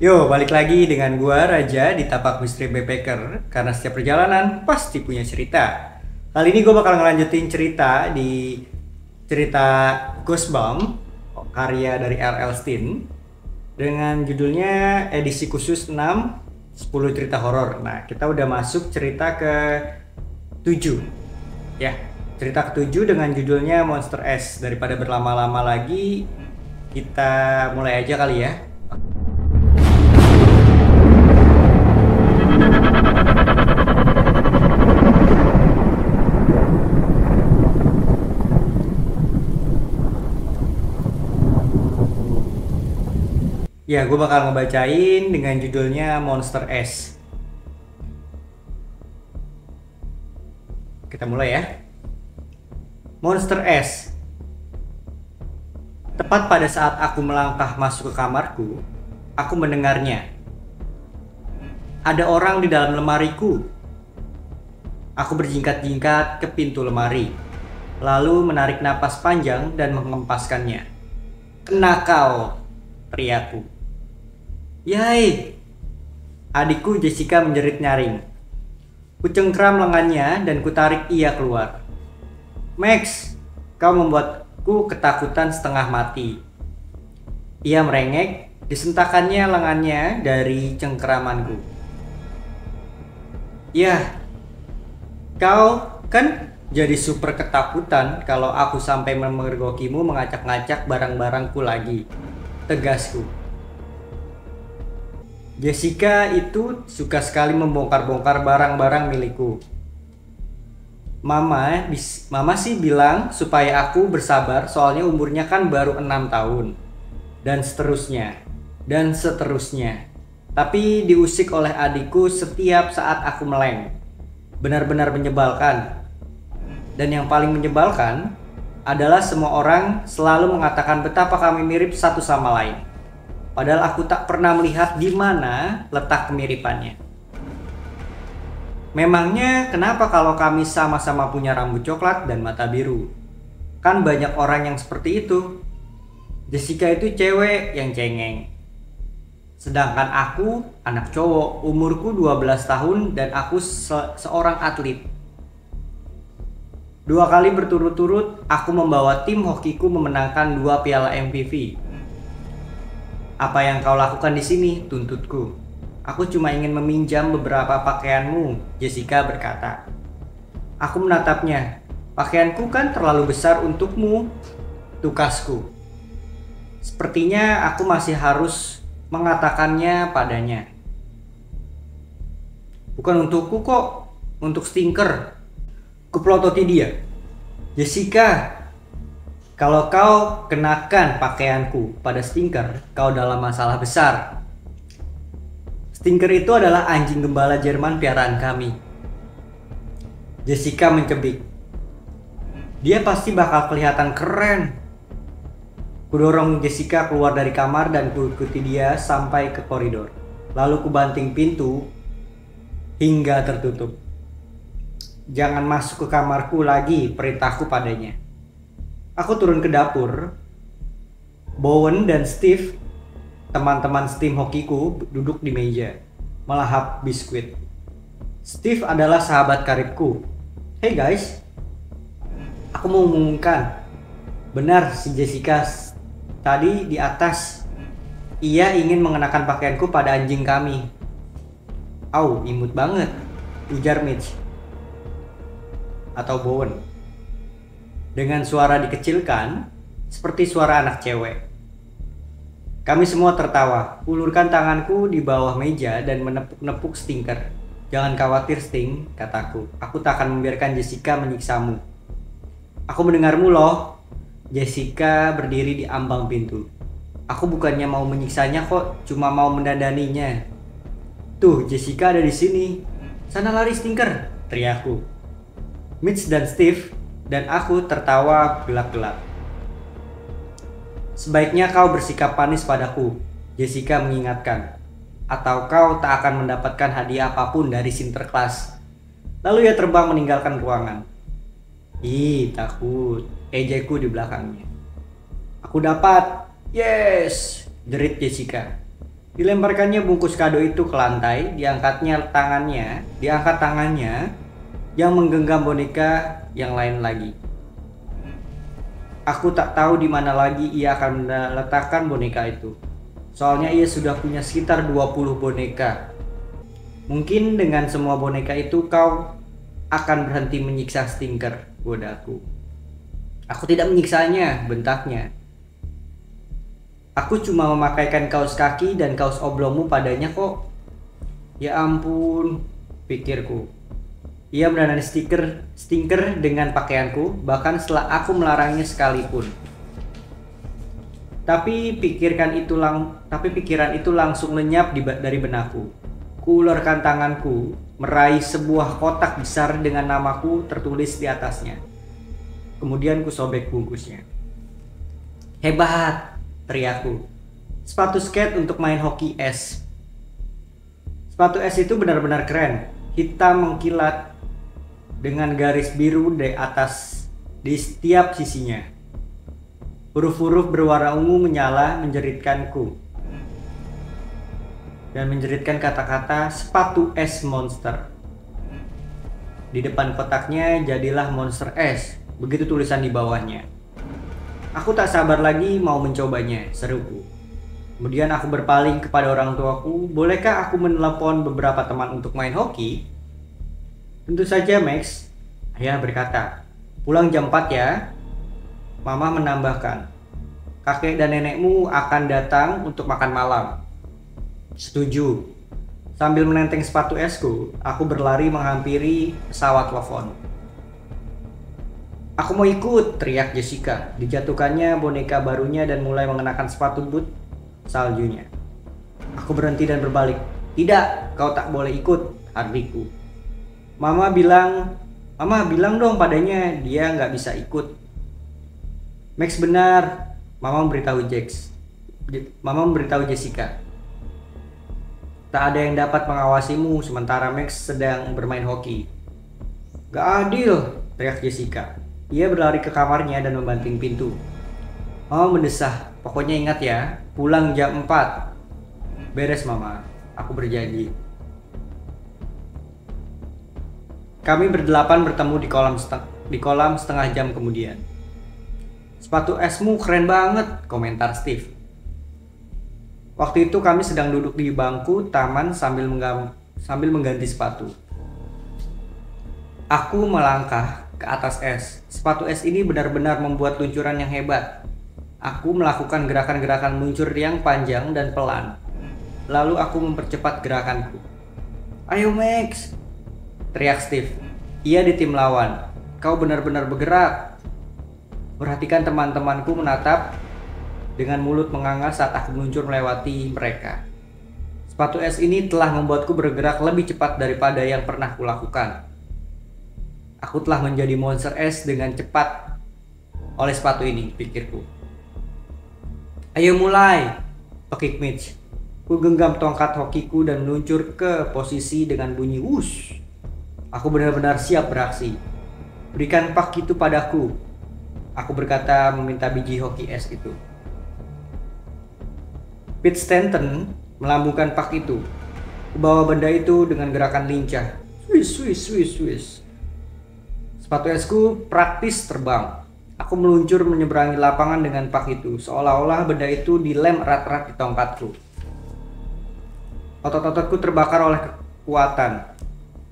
Yo, balik lagi dengan gua Raja di Tapak Misteri Backpacker. Karena setiap perjalanan pasti punya cerita. Kali ini gua bakal ngelanjutin cerita di cerita Ghostbump karya dari R.L. Stine dengan judulnya edisi khusus 6 10 cerita horor. Nah, kita udah masuk cerita ke 7 ya. Cerita ke-7 dengan judulnya Monster S. Daripada berlama-lama lagi, kita mulai aja kali ya. Ya, gue bakal ngebacain dengan judulnya Monster S. Kita mulai ya. Monster S. Tepat pada saat aku melangkah masuk ke kamarku, aku mendengarnya. Ada orang di dalam lemariku. Aku berjingkat-jingkat ke pintu lemari, lalu menarik napas panjang dan mengempaskannya. Kena kau, teriakku. Yai! Adikku Jessica menjerit nyaring. Kucengkram lengannya dan kutarik ia keluar. Max, kau membuatku ketakutan setengah mati. Ia merengek, disentakannya lengannya dari cengkeramanku. Yah, kau kan jadi super ketakutan kalau aku sampai memergokimu mengacak-ngacak barang-barangku lagi, tegasku. Jessica itu suka sekali membongkar-bongkar barang-barang milikku. Mama sih bilang supaya aku bersabar soalnya umurnya kan baru 6 tahun. Dan seterusnya. Dan seterusnya. Tapi diusik oleh adikku setiap saat aku meleng. Benar-benar menyebalkan. Dan yang paling menyebalkan adalah semua orang selalu mengatakan betapa kami mirip satu sama lain. Padahal aku tak pernah melihat di mana letak kemiripannya. Memangnya kenapa kalau kami sama-sama punya rambut coklat dan mata biru? Kan banyak orang yang seperti itu. Jessica itu cewek yang cengeng. Sedangkan aku anak cowok, umurku 12 tahun dan aku seorang atlet. 2 kali berturut-turut aku membawa tim hokiku memenangkan 2 piala MVP. Apa yang kau lakukan di sini? Tuntutku. Aku cuma ingin meminjam beberapa pakaianmu, Jessica berkata. Aku menatapnya. Pakaianku kan terlalu besar untukmu, tukasku. Sepertinya aku masih harus mengatakannya padanya. Bukan untukku kok, untuk Stinker. Kuplototi dia. Jessica, kalau kau kenakan pakaianku pada Stinker, kau dalam masalah besar. Stinker itu adalah anjing gembala Jerman piaraan kami. Jessica mencebik. Dia pasti bakal kelihatan keren. Kudorong Jessica keluar dari kamar dan kuikuti dia sampai ke koridor. Lalu kubanting pintu hingga tertutup. Jangan masuk ke kamarku lagi, perintahku padanya. Aku turun ke dapur. Bowen dan Steve, teman-teman tim hokiku, duduk di meja, melahap biskuit. Steve adalah sahabat karibku. Hey guys, aku mau mengumumkan. Benar si Jessica tadi di atas. Ia ingin mengenakan pakaianku pada anjing kami. Au, imut banget, ujar Mitch. Atau Bowen. Dengan suara dikecilkan, seperti suara anak cewek. Kami semua tertawa. Ulurkan tanganku di bawah meja dan menepuk-nepuk Stinker. Jangan khawatir Sting, kataku. Aku tak akan membiarkan Jessica menyiksamu. Aku mendengarmu loh. Jessica berdiri di ambang pintu. Aku bukannya mau menyiksanya kok, cuma mau mendandaninya. Tuh, Jessica ada di sini. Sana lari Stinker, teriakku. Mitch dan Steve dan aku tertawa gelak-gelak. Sebaiknya kau bersikap manis padaku, Jessica mengingatkan. Atau kau tak akan mendapatkan hadiah apapun dari Sinterklas. Lalu ia terbang meninggalkan ruangan. Ih, takut, ejeku di belakangnya. Aku dapat, yes, jerit Jessica. Dilemparkannya bungkus kado itu ke lantai, diangkat tangannya yang menggenggam boneka yang lain lagi. Aku tak tahu di mana lagi ia akan meletakkan boneka itu. Soalnya ia sudah punya sekitar 20 boneka. Mungkin dengan semua boneka itu kau akan berhenti menyiksa Stinker, godaku. Aku tidak menyiksanya, bentaknya. Aku cuma memakaikan kaos kaki dan kaos oblongmu padanya kok. Ya ampun, pikirku. Ia menandani Stinker dengan pakaianku, bahkan setelah aku melarangnya sekalipun. Tapi pikiran itu langsung lenyap dari benakku. Kuulurkan tanganku, meraih sebuah kotak besar dengan namaku tertulis di atasnya. Kemudian ku sobek bungkusnya. Hebat, teriakku. Sepatu skate untuk main hoki es. Sepatu es itu benar-benar keren. Hitam mengkilat dengan garis biru di atas di setiap sisinya. Huruf-huruf berwarna ungu menyala menjeritkanku dan menjeritkan kata-kata sepatu es monster. Di depan kotaknya jadilah monster es, begitu tulisan di bawahnya. Aku tak sabar lagi mau mencobanya, seruku. Kemudian aku berpaling kepada orang tuaku, bolehkah aku menelepon beberapa teman untuk main hoki? Tentu saja Max, ayah berkata. Pulang jam 4 ya. Mama menambahkan, kakek dan nenekmu akan datang untuk makan malam. Setuju. Sambil menenteng sepatu esku, aku berlari menghampiri pesawat telepon. Aku mau ikut, teriak Jessica. Dijatuhkannya boneka barunya dan mulai mengenakan sepatu boot saljunya. Aku berhenti dan berbalik. Tidak, kau tak boleh ikut, hardiku. Mama bilang dong padanya dia nggak bisa ikut. Max benar, Mama memberitahu Jessica. Tak ada yang dapat mengawasimu sementara Max sedang bermain hoki. Gak adil, teriak Jessica. Ia berlari ke kamarnya dan membanting pintu. Mama mendesah, pokoknya ingat ya, pulang jam 4. Beres Mama, aku berjanji. Kami berdelapan bertemu di kolam setengah jam kemudian. Sepatu esmu keren banget, komentar Steve. Waktu itu kami sedang duduk di bangku taman sambil mengganti sepatu. Aku melangkah ke atas es. Sepatu es ini benar-benar membuat luncuran yang hebat. Aku melakukan gerakan-gerakan meluncur yang panjang dan pelan. Lalu aku mempercepat gerakanku. Ayo Max, teriak Steve. Ia di tim lawan. Kau benar-benar bergerak. Perhatikan teman-temanku menatap dengan mulut menganga saat aku meluncur melewati mereka. Sepatu es ini telah membuatku bergerak lebih cepat daripada yang pernah kulakukan. Aku telah menjadi monster es dengan cepat oleh sepatu ini, pikirku. Ayo mulai, pekik Mitch. Ku genggam tongkat hokiku dan meluncur ke posisi dengan bunyi wush. Aku benar-benar siap beraksi. Berikan pak itu padaku. Aku berkata meminta biji hoki es itu. Pete Stanton melambungkan pak itu. Kubawa benda itu dengan gerakan lincah. Swish. Sepatu esku praktis terbang. Aku meluncur menyeberangi lapangan dengan pak itu, seolah-olah benda itu dilem erat-erat di tongkatku. Otot-ototku terbakar oleh kekuatan.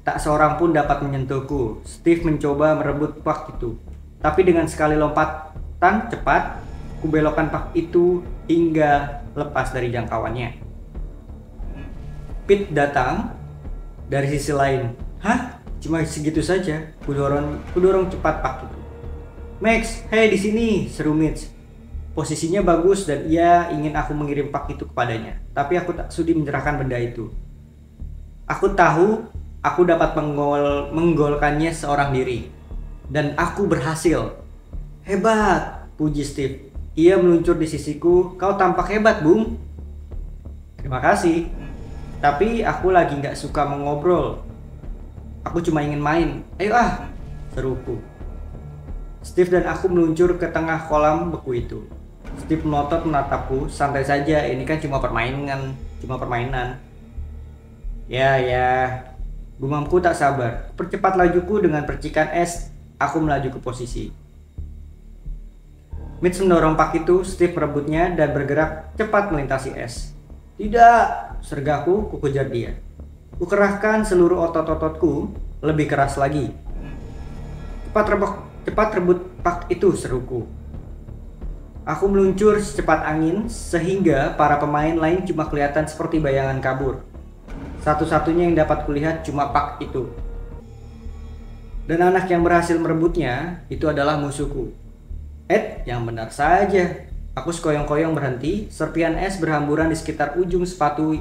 Tak seorang pun dapat menyentuhku. Steve mencoba merebut pak itu, tapi dengan sekali lompatan cepat, kubelokkan pak itu hingga lepas dari jangkauannya. Pete datang dari sisi lain. Hah? Cuma segitu saja. Kudorong cepat pak itu. Max, hey di sini, seru Mitch. Posisinya bagus dan ia ingin aku mengirim pak itu kepadanya. Tapi aku tak sudi menyerahkan benda itu. Aku tahu aku dapat menggolkannya seorang diri. Dan aku berhasil. Hebat, puji Steve. Ia meluncur di sisiku. Kau tampak hebat, Bung. Terima kasih. Tapi aku lagi gak suka mengobrol. Aku cuma ingin main. Ayo seruku. Steve dan aku meluncur ke tengah kolam beku itu. Steve melotot menatapku. Santai saja, ini kan cuma permainan. Ya, gumamku tak sabar. Percepat lajuku dengan percikan es. Aku melaju ke posisi. Mitch mendorong pak itu, Steve merebutnya dan bergerak cepat melintasi es. Tidak, sergaku, kukejar dia. Kukerahkan seluruh otot-ototku, lebih keras lagi. Cepat rebut pak itu, seruku. Aku meluncur secepat angin sehingga para pemain lain cuma kelihatan seperti bayangan kabur. Satu-satunya yang dapat kulihat cuma pak itu. Dan anak yang berhasil merebutnya itu adalah musuhku. Yang benar saja. Aku sekoyong-koyong berhenti, serpian es berhamburan di sekitar ujung sepatu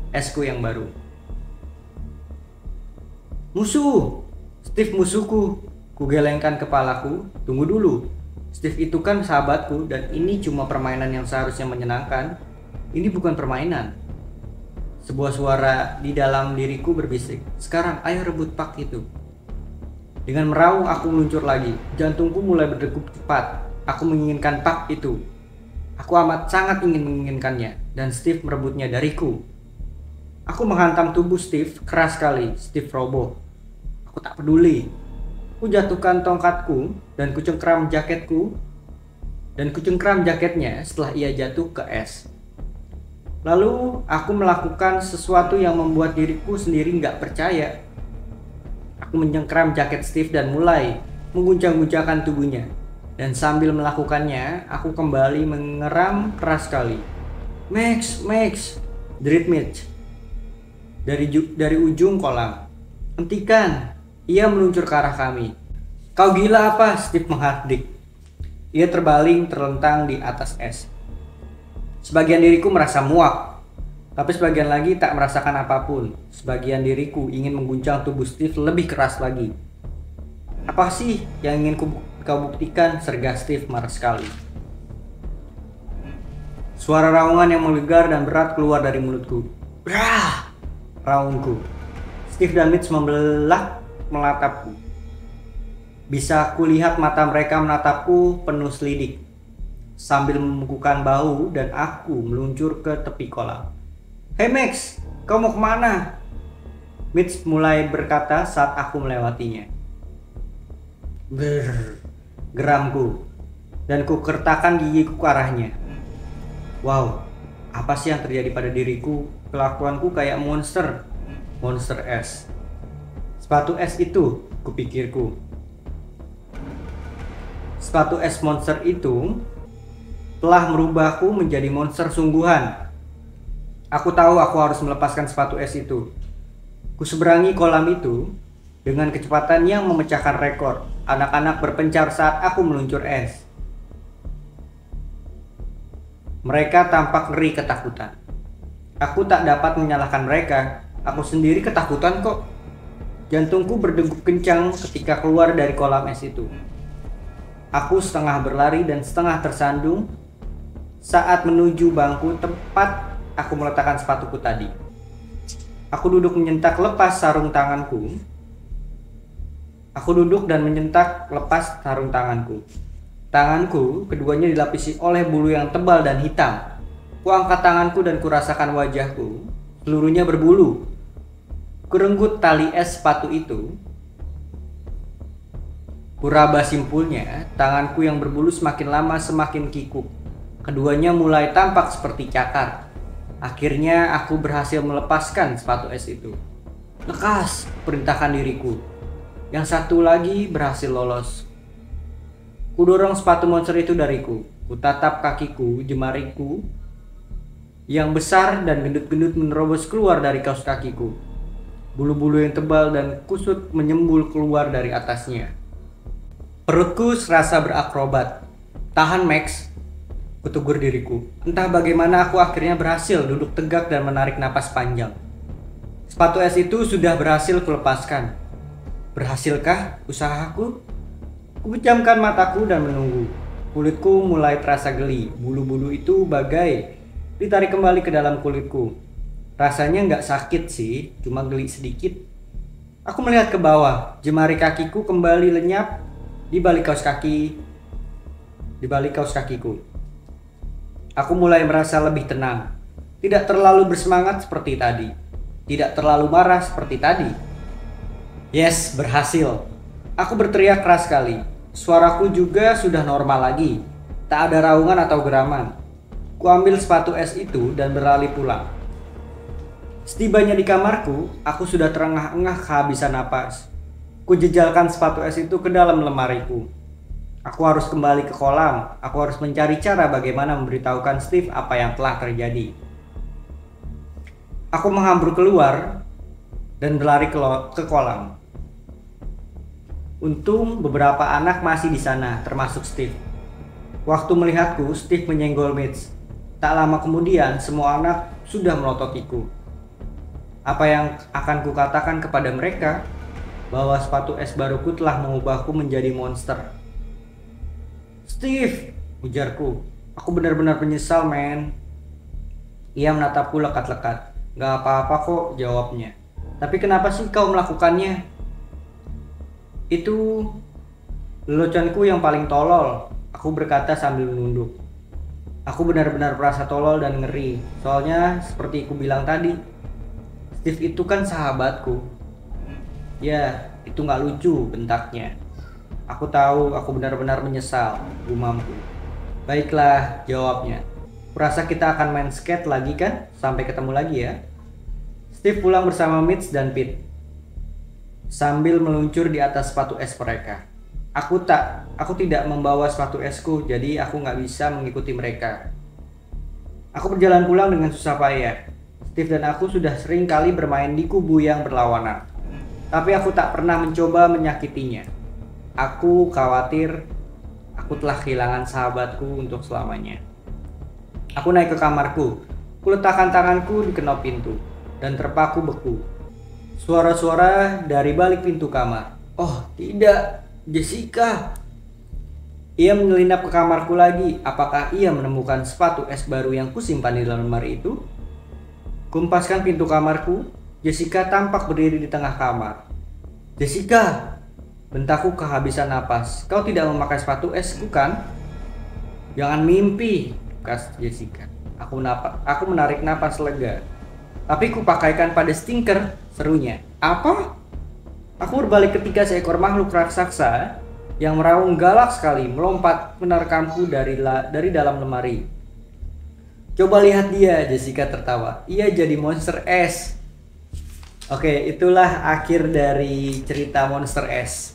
esku yang baru. Musuh! Steve musuhku. Kugelengkan kepalaku. Tunggu dulu. Steve itu kan sahabatku dan ini cuma permainan yang seharusnya menyenangkan. Ini bukan permainan. Sebuah suara di dalam diriku berbisik. Sekarang ayo rebut pak itu. Dengan meraung aku meluncur lagi. Jantungku mulai berdegup cepat. Aku menginginkan pak itu. Aku sangat ingin menginginkannya. Dan Steve merebutnya dariku. Aku menghantam tubuh Steve keras sekali. Steve roboh. Aku tak peduli. Aku jatuhkan tongkatku dan kucengkram jaketnya setelah ia jatuh ke es. Lalu aku melakukan sesuatu yang membuat diriku sendiri nggak percaya. Aku mencengkram jaket Steve dan mulai mengguncang-guncangkan tubuhnya. Dan sambil melakukannya, aku kembali mengeram keras sekali. Max, jerit Mitch dari ujung kolam. Hentikan! Ia meluncur ke arah kami. Kau gila apa? Steve menghardik. Ia terbaling terlentang di atas es. Sebagian diriku merasa muak. Tapi sebagian lagi tak merasakan apapun. Sebagian diriku ingin mengguncang tubuh Steve lebih keras lagi. Apa sih yang ingin kau buktikan? Sergah Steve marah sekali. Suara raungan yang menggelegar dan berat keluar dari mulutku. Brah! Raungku. Steve dan Mitch melatapku. Bisa kulihat mata mereka menatapku penuh selidik. Sambil membungkukkan bahu dan aku meluncur ke tepi kolam. Hey Max, kau mau kemana? Mitch mulai berkata saat aku melewatinya. Geramku. Dan ku kertakkan gigiku ke arahnya. Wow, apa sih yang terjadi pada diriku? Kelakuanku kayak monster es. Sepatu es itu, kupikirku. Sepatu es monster itu telah merubahku menjadi monster sungguhan. Aku tahu aku harus melepaskan sepatu es itu. Kuseberangi kolam itu dengan kecepatan yang memecahkan rekor. Anak-anak berpencar saat aku meluncur es. Mereka tampak ngeri ketakutan. Aku tak dapat menyalahkan mereka. Aku sendiri ketakutan kok. Jantungku berdegup kencang ketika keluar dari kolam es itu. Aku setengah berlari dan setengah tersandung saat menuju bangku tempat aku meletakkan sepatuku tadi. Aku duduk menyentak lepas sarung tanganku. Tanganku, keduanya dilapisi oleh bulu yang tebal dan hitam. Kuangkat tanganku dan kurasakan wajahku. Seluruhnya berbulu. Kurenggut tali es sepatu itu. Kuraba simpulnya, tanganku yang berbulu semakin lama semakin kikuk. Keduanya mulai tampak seperti cakar. Akhirnya aku berhasil melepaskan sepatu es itu. Lekas, perintahkan diriku. Yang satu lagi berhasil lolos. Kudorong sepatu monster itu dariku. Kutatap kakiku, jemariku yang besar dan gendut-gendut menerobos keluar dari kaos kakiku. Bulu-bulu yang tebal dan kusut menyembul keluar dari atasnya. Perutku serasa berakrobat. Tahan Max, kutegur diriku. Entah bagaimana aku akhirnya berhasil duduk tegak dan menarik napas panjang. Sepatu es itu sudah berhasil kulepaskan. Berhasilkah usahaku? Kupejamkan mataku dan menunggu. Kulitku mulai terasa geli. Bulu-bulu itu bagai ditarik kembali ke dalam kulitku. Rasanya nggak sakit sih, cuma geli sedikit. Aku melihat ke bawah. Jemari kakiku kembali lenyap di balik kaos kakiku. Aku mulai merasa lebih tenang. Tidak terlalu bersemangat seperti tadi. Tidak terlalu marah seperti tadi. Yes, berhasil. Aku berteriak keras sekali. Suaraku juga sudah normal lagi. Tak ada raungan atau geraman. Ku ambil sepatu es itu dan berlari pulang. Setibanya di kamarku, aku sudah terengah-engah kehabisan napas. Ku jejalkan sepatu es itu ke dalam lemariku. Aku harus kembali ke kolam. Aku harus mencari cara bagaimana memberitahukan Steve apa yang telah terjadi. Aku menghambur keluar dan berlari ke kolam. Untung beberapa anak masih di sana, termasuk Steve. Waktu melihatku, Steve menyenggol Mitch. Tak lama kemudian, semua anak sudah melototiku. Apa yang akan kukatakan kepada mereka? Bahwa sepatu es baruku telah mengubahku menjadi monster. Steve, ujarku. Aku benar-benar menyesal, men. Ia menatapku lekat-lekat. Gak apa-apa kok, jawabnya. Tapi kenapa sih kau melakukannya? Itu leluconku yang paling tolol, aku berkata sambil menunduk. Aku benar-benar merasa tolol dan ngeri. Soalnya seperti aku bilang tadi, Steve itu kan sahabatku. Ya, itu gak lucu, bentaknya. Aku tahu, aku benar-benar menyesal, gumamku. Baiklah, jawabnya. Kurasa kita akan main skate lagi kan? Sampai ketemu lagi ya. Steve pulang bersama Mitch dan Pete sambil meluncur di atas sepatu es mereka. Aku tidak membawa sepatu esku, jadi aku nggak bisa mengikuti mereka. Aku berjalan pulang dengan susah payah. Steve dan aku sudah sering kali bermain di kubu yang berlawanan, tapi aku tak pernah mencoba menyakitinya. Aku khawatir aku telah kehilangan sahabatku untuk selamanya. Aku naik ke kamarku. Kuletakkan tanganku di kenop pintu dan terpaku beku. Suara-suara dari balik pintu kamar. Oh tidak, Jessica. Ia menyelinap ke kamarku lagi. Apakah ia menemukan sepatu es baru yang kusimpan di dalam lemari itu? Kumpaskan pintu kamarku. Jessica tampak berdiri di tengah kamar. Jessica, bentakku kehabisan napas. Kau tidak memakai sepatu esku kan? Jangan mimpi, kata Jessica. Aku menarik napas lega. Tapi kupakaikan pada stinker, serunya. Apa? Aku berbalik ketika seekor makhluk raksasa yang meraung galak sekali melompat menerkamku dari dalam lemari. Coba lihat dia, Jessica tertawa. Ia jadi monster es. Oke, itulah akhir dari cerita Monster S.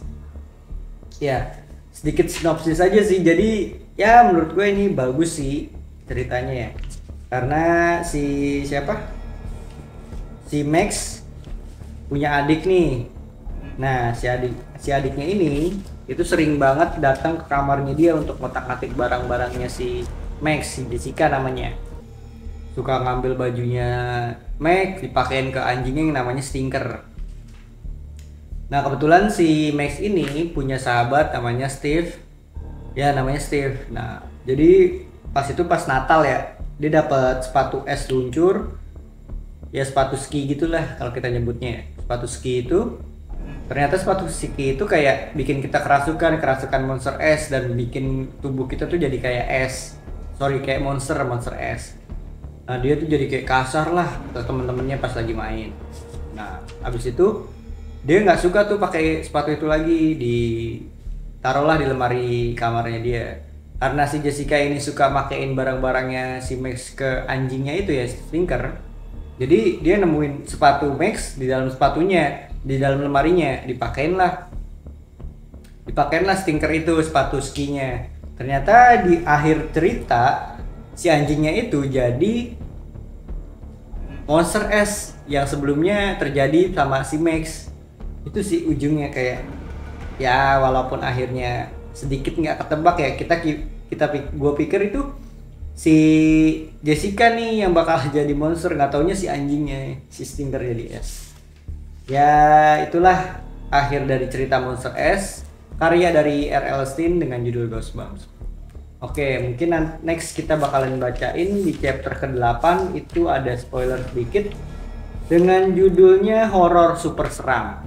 Ya, sedikit sinopsis aja sih. Jadi ya menurut gue ini bagus sih ceritanya ya. Karena si Max punya adik nih. Nah, si adiknya ini itu sering banget datang ke kamarnya dia untuk ngotak-ngatik barang-barangnya si Max, si Jessica namanya. Suka ngambil bajunya Max, dipakein ke anjingnya yang namanya Stinker. Nah, kebetulan si Max ini punya sahabat namanya Steve. Ya, namanya Steve. Nah, jadi pas Natal ya, dia dapat sepatu es luncur. Ya, sepatu ski gitulah kalau kita nyebutnya. Sepatu ski itu ternyata sepatu ski itu kayak bikin kita kerasukan monster es dan bikin tubuh kita tuh jadi kayak es. Kayak monster es. Nah, dia tuh jadi kayak kasar lah ke temen-temennya pas lagi main. Nah, abis itu dia nggak suka tuh pakai sepatu itu lagi, taruhlah di lemari kamarnya dia. Karena si Jessica ini suka makein barang-barangnya si Max ke anjingnya itu ya, Stinker. Jadi dia nemuin sepatu Max di dalam sepatunya, di dalam lemarinya, dipakein lah Stinker itu sepatu skinya. Ternyata di akhir cerita si anjingnya itu jadi monster es yang sebelumnya terjadi sama si Max. Itu sih ujungnya kayak ya, walaupun akhirnya sedikit nggak ketebak ya, gue pikir itu si Jessica nih yang bakal jadi monster, nggak taunya si anjingnya, si Stinker jadi es. Ya itulah akhir dari cerita Monster S, karya dari R.L. Stine dengan judul Ghostbumps. Oke, mungkin next kita bakalan bacain di chapter ke-8, itu ada spoiler sedikit dengan judulnya Horor Super Seram.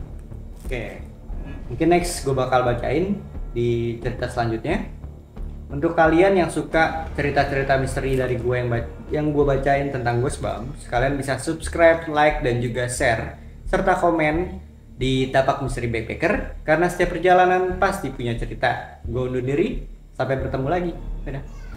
Oke, mungkin next gue bakal bacain di cerita selanjutnya. Untuk kalian yang suka cerita-cerita misteri dari gue yang gue bacain tentang Goosebumps, kalian bisa subscribe, like, dan juga share serta komen di Tapak Misteri Backpacker karena setiap perjalanan pasti punya cerita. Gue undur diri, sampai bertemu lagi. Dadah.